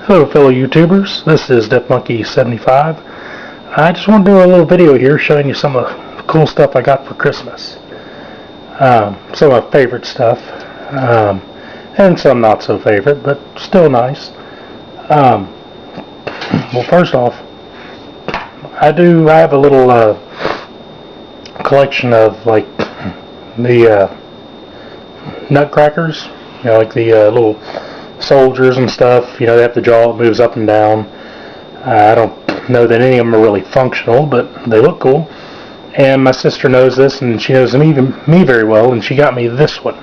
Hello fellow YouTubers, this is DeafMonkey75. I just want to do a little video here showing you some of the cool stuff I got for Christmas. Some of my favorite stuff, and some not so favorite, but still nice. Well, first off, I have a little collection of like the nutcrackers, like the little soldiers and stuff. They have the jaw that moves up and down. I don't know that any of them are really functional, but they look cool. And my sister knows this, and she knows me very well, and she got me this one.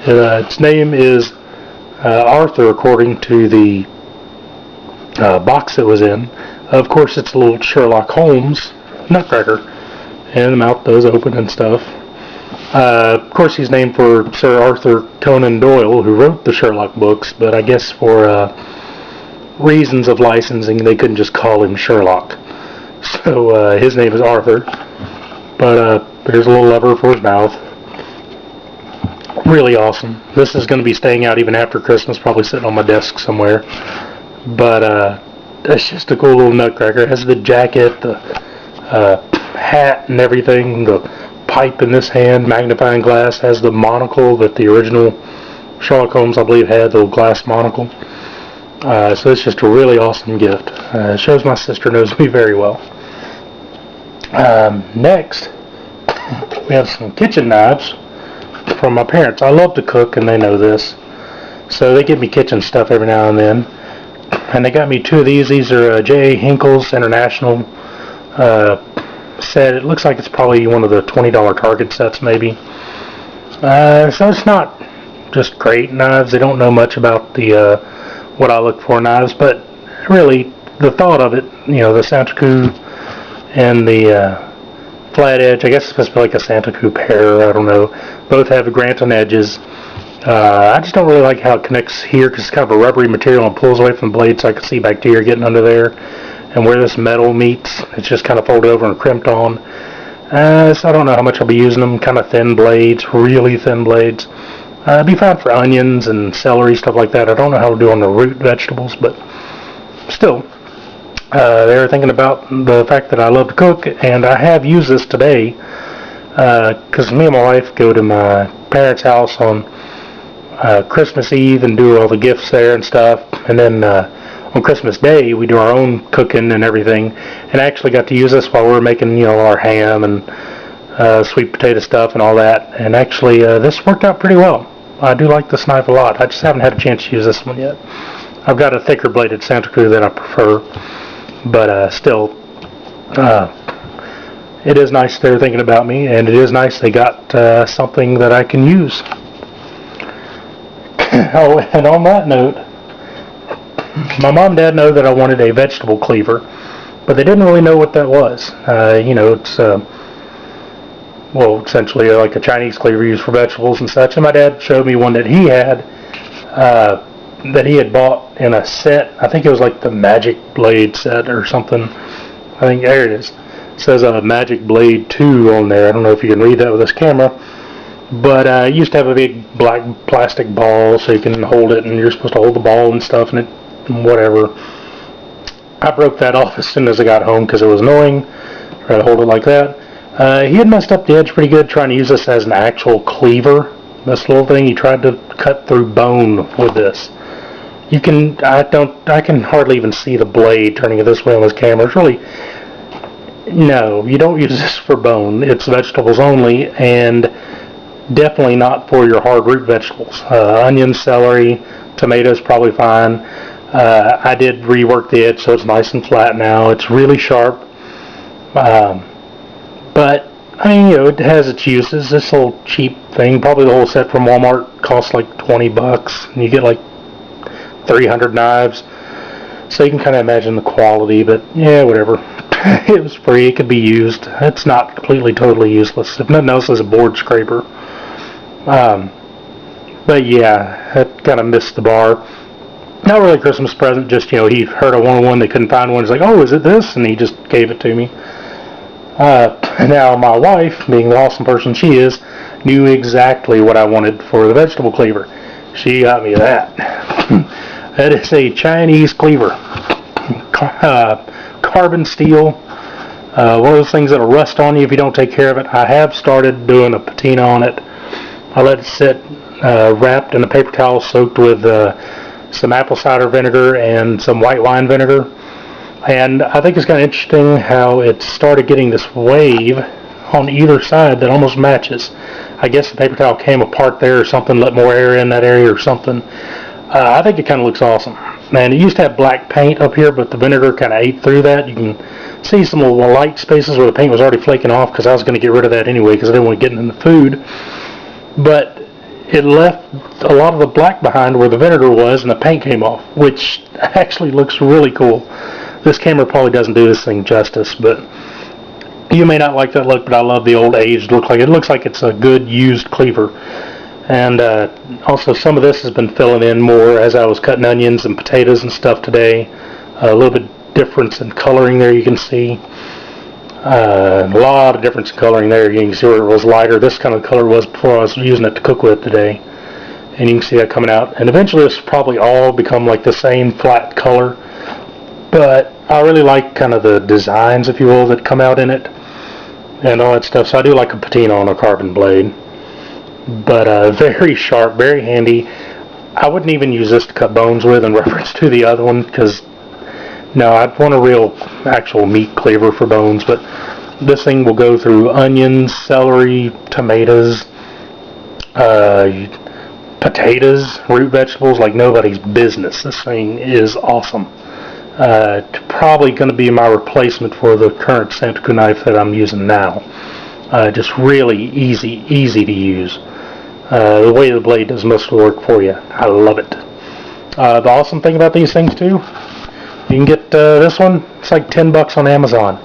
Its name is Arthur, according to the box it was in. Of course, it's a little Sherlock Holmes nutcracker, and the mouth does open and stuff. Of course, he's named for Sir Arthur Conan Doyle, who wrote the Sherlock books, but I guess for reasons of licensing, they couldn't just call him Sherlock. So his name is Arthur, but there's a little lever for his mouth. Really awesome. This is going to be staying out even after Christmas, probably sitting on my desk somewhere. But that's just a cool little nutcracker. It has the jacket, the hat and everything, the pipe in this hand, magnifying glass, has the monocle that the original Sherlock Holmes, I believe, had, the little glass monocle. So it's just a really awesome gift. It shows my sister knows me very well. Next, we have some kitchen knives from my parents. I love to cook, and they know this. So they give me kitchen stuff every now and then. And they got me two of these. These are J.A. Hinkle's International set. It looks like it's probably one of the $20 Target sets, maybe. So it's not just great knives. They don't know much about the what I look for in knives, but really the thought of it, the Santa Cruz and the flat edge, I guess it's supposed to be like a Santa Cruz pear, I don't know. Both have Granton edges. I just don't really like how it connects here because it's kind of a rubbery material and pulls away from the blade, so I can see bacteria getting under there. And where this metal meets, it's just kind of folded over and crimped on. So I don't know how much I'll be using them. Kind of thin blades, really thin blades. It'd be fine for onions and celery, stuff like that. I don't know how to do on the root vegetables, but still. They were thinking about the fact that I love to cook, and I have used this today because me and my wife go to my parents' house on Christmas Eve and do all the gifts there and stuff. And then on Christmas Day, we do our own cooking and everything, and I actually got to use this while we were making, our ham and sweet potato stuff and all that, and actually this worked out pretty well. I do like this knife a lot. I just haven't had a chance to use this one yet. I've got a thicker bladed Santa Cruz that I prefer, but still, it is nice they're thinking about me, and it is nice they got something that I can use. Oh, and on that note, my mom and dad know that I wanted a vegetable cleaver, but they didn't really know what that was. It's essentially like a Chinese cleaver used for vegetables and such. And my dad showed me one that he had bought in a set. I think it was like the Magic Blade set or something. I think there it is. It says Magic Blade 2 on there. I don't know if you can read that with this camera. But it used to have a big black plastic ball so you can hold it, and you're supposed to hold the ball and stuff, and whatever. I broke that off as soon as I got home because it was annoying. Try to hold it like that. He had messed up the edge pretty good trying to use this as an actual cleaver. This little thing, he tried to cut through bone with this. I can hardly even see the blade turning it this way on this camera. It's really, no, you don't use this for bone. It's vegetables only, and definitely not for your hard root vegetables. Onions, celery, tomatoes, probably fine. I did rework the edge so it's nice and flat now. It's really sharp. But, it has its uses. This little cheap thing, probably the whole set from Walmart, costs like $20, and you get like 300 knives. So you can kind of imagine the quality, but yeah, whatever. It was free. It could be used. It's not completely, totally useless. If nothing else, it's a board scraper. But yeah, it kind of missed the bar. Not really a Christmas present, just, he heard I wanted one, they couldn't find one. He's like, oh, is it this? And he just gave it to me. Now, my wife, being the awesome person she is, knew exactly what I wanted for the vegetable cleaver. She got me that. That is a Chinese cleaver. Carbon steel. One of those things that'll rust on you if you don't take care of it. I have started doing a patina on it. I let it sit wrapped in a paper towel soaked with some apple cider vinegar and some white wine vinegar. And I think it's kind of interesting how it started getting this wave on either side that almost matches. I guess the paper towel came apart there or something, let more air in that area or something. I think it kind of looks awesome. Man, it used to have black paint up here, but the vinegar kind of ate through that. You can see some little light spaces where the paint was already flaking off because I was going to get rid of that anyway because I didn't want to get in the food. But it left a lot of the black behind where the vinegar was and the paint came off, which actually looks really cool. This camera probably doesn't do this thing justice, but you may not like that look, but I love the old aged look. It looks like it's a good used cleaver. And also some of this has been filling in more as I was cutting onions and potatoes and stuff today. A little bit difference in coloring there, you can see. A lot of difference in coloring there. You can see where it was lighter. This kind of color was before I was using it to cook with today. And you can see that coming out. And eventually this will probably all become like the same flat color. But I really like kind of the designs, if you will, that come out in it. And all that stuff. So I do like a patina on a carbon blade. But very sharp, very handy. I wouldn't even use this to cut bones with in reference to the other one, because no, I'd want a real actual meat cleaver for bones. But this thing will go through onions, celery, tomatoes, potatoes, root vegetables like nobody's business. This thing is awesome. Probably going to be my replacement for the current Santoku knife that I'm using now. Just really easy to use. The way the blade does most of the work for you. I love it. The awesome thing about these things too, you can get this one, it's like $10 on Amazon.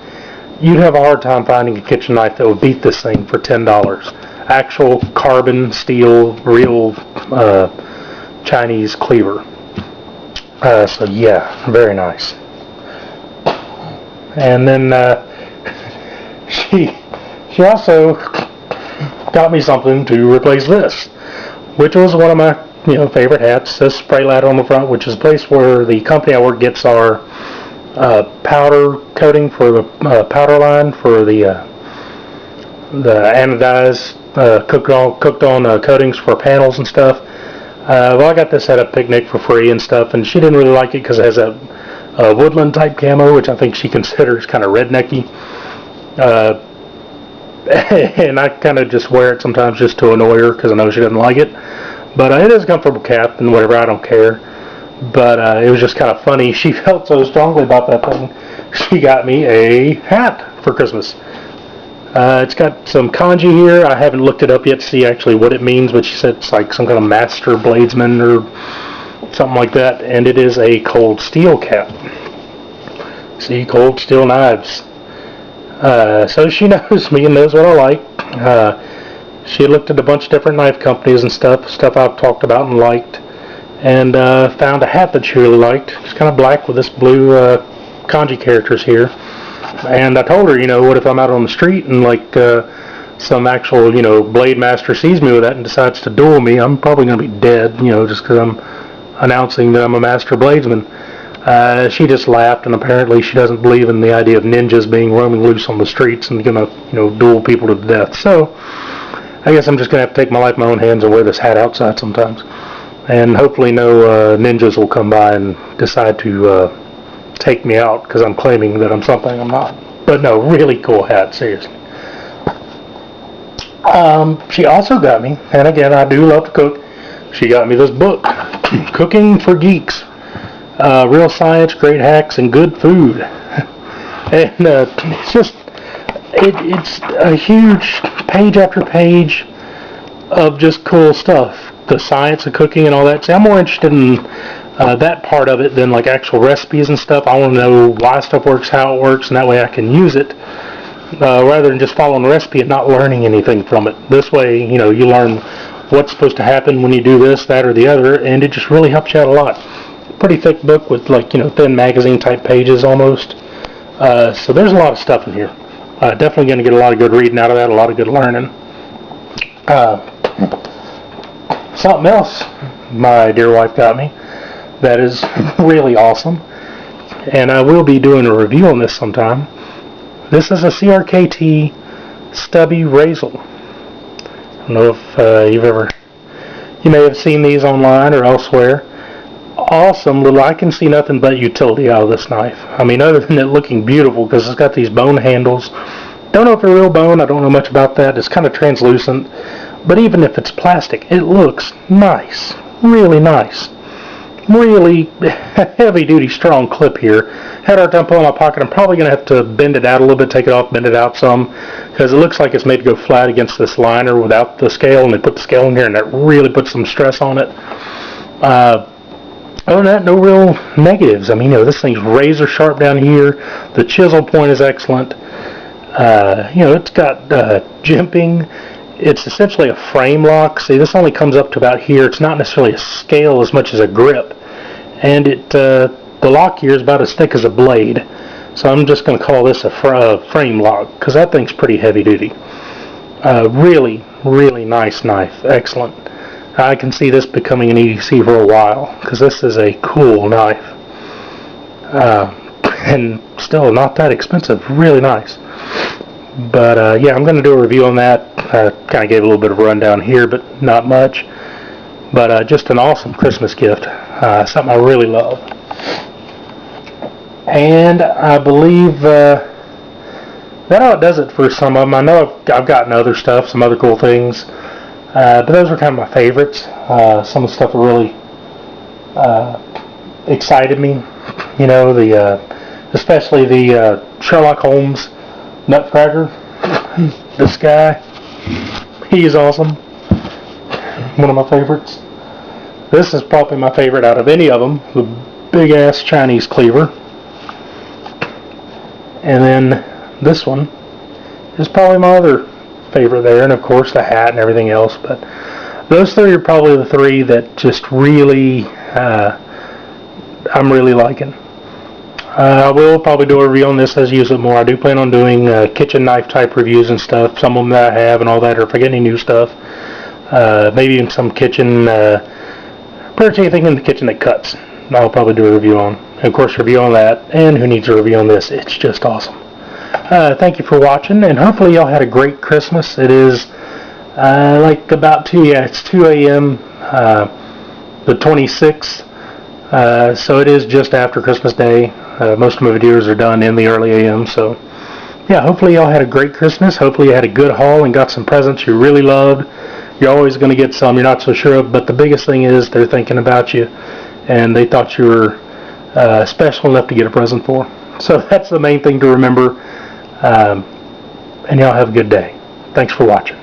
You'd have a hard time finding a kitchen knife that would beat this thing for $10. Actual carbon steel, real Chinese cleaver. So yeah, very nice. And then she also got me something to replace this, which was one of my favorite hats. This spray ladder on the front, which is a place where the company I work gets our powder coating for the powder line for the anodized cooked on coatings for panels and stuff. Well, I got this at a picnic for free and stuff, and she didn't really like it because it has a woodland type camo, which I think she considers kind of rednecky. And I kind of just wear it sometimes just to annoy her because I know she doesn't like it. But it is a comfortable cap and whatever, I don't care. But it was just kind of funny. She felt so strongly about that thing. She got me a hat for Christmas. It's got some kanji here. I haven't looked it up yet to see actually what it means, but she said it's like some kind of master bladesman or something like that. And it is a cold steel cap. See, cold steel knives. So she knows me and knows what I like. She looked at a bunch of different knife companies and stuff I've talked about and liked, and found a hat that she really liked. It's kind of black with this blue kanji characters here. And I told her, what if I'm out on the street and like some actual, blade master sees me with that and decides to duel me? I'm probably going to be dead, just because I'm announcing that I'm a master bladesman. She just laughed, and apparently she doesn't believe in the idea of ninjas being roaming loose on the streets and gonna, duel people to death. So I guess I'm just gonna have to take my life in my own hands and wear this hat outside sometimes. And hopefully no ninjas will come by and decide to take me out because I'm claiming that I'm something I'm not. But no, really cool hat, seriously. She also got me, and again, I do love to cook, she got me this book, Cooking for Geeks. Real science, great hacks, and good food. And it's a huge page after page of just cool stuff. The science of cooking and all that. See, I'm more interested in that part of it than like actual recipes and stuff. I want to know why stuff works, how it works, and that way I can use it rather than just following the recipe and not learning anything from it. This way, you learn what's supposed to happen when you do this, that, or the other, and it just really helps you out a lot. Pretty thick book with thin magazine type pages almost. So there's a lot of stuff in here. Definitely going to get a lot of good reading out of that, a lot of good learning. Something else my dear wife got me. That is really awesome. And I will be doing a review on this sometime. This is a CRKT Stubby Razel. I don't know if you may have seen these online or elsewhere. Awesome little, I can see nothing but utility out of this knife. I mean, other than it looking beautiful, because it's got these bone handles. Don't know if they're real bone, I don't know much about that. It's kind of translucent. But even if it's plastic, it looks nice. Really nice. Really heavy duty strong clip here. Had a hard time pulling my pocket. I'm probably going to have to bend it out a little bit, take it off, bend it out some, because it looks like it's made to go flat against this liner without the scale, and they put the scale in here and that really puts some stress on it. Other than that, no real negatives. I mean, this thing's razor sharp down here. The chisel point is excellent. It's got jimping. It's essentially a frame lock. See, this only comes up to about here. It's not necessarily a scale as much as a grip. And the lock here is about as thick as a blade. So I'm just going to call this a frame lock, because that thing's pretty heavy duty. Really, really nice knife. Excellent. I can see this becoming an EDC for a while, because this is a cool knife. And still not that expensive. Really nice. But yeah, I'm going to do a review on that. I kind of gave a little bit of a rundown here, but not much. But just an awesome Christmas gift. Something I really love. And I believe that about does it for some of them. I know I've gotten other stuff, some other cool things. But those are kind of my favorites. Some of the stuff that really excited me. Especially the Sherlock Holmes Nutcracker. This guy, he is awesome. One of my favorites. This is probably my favorite out of any of them. The big ass Chinese cleaver. And then this one is probably my other favorite there, and of course the hat and everything else. But those three are probably the three that just really I'm really liking. I will probably do a review on this as I use it more. I do plan on doing kitchen knife type reviews and stuff. Some of them that I have and all that, or if I get any new stuff. Maybe even some kitchen, pretty much anything in the kitchen that cuts, I'll probably do a review on. And of course, review on that, and who needs a review on this? It's just awesome. Thank you for watching, and hopefully y'all had a great Christmas. It is like about 2 a.m. The 26th, so it is just after Christmas Day. Most of my videos are done in the early a.m., so yeah, hopefully y'all had a great Christmas. Hopefully you had a good haul and got some presents you really loved. You're always going to get some you're not so sure of, but the biggest thing is they're thinking about you, and they thought you were special enough to get a present for. So that's the main thing to remember. And y'all have a good day. Thanks for watching.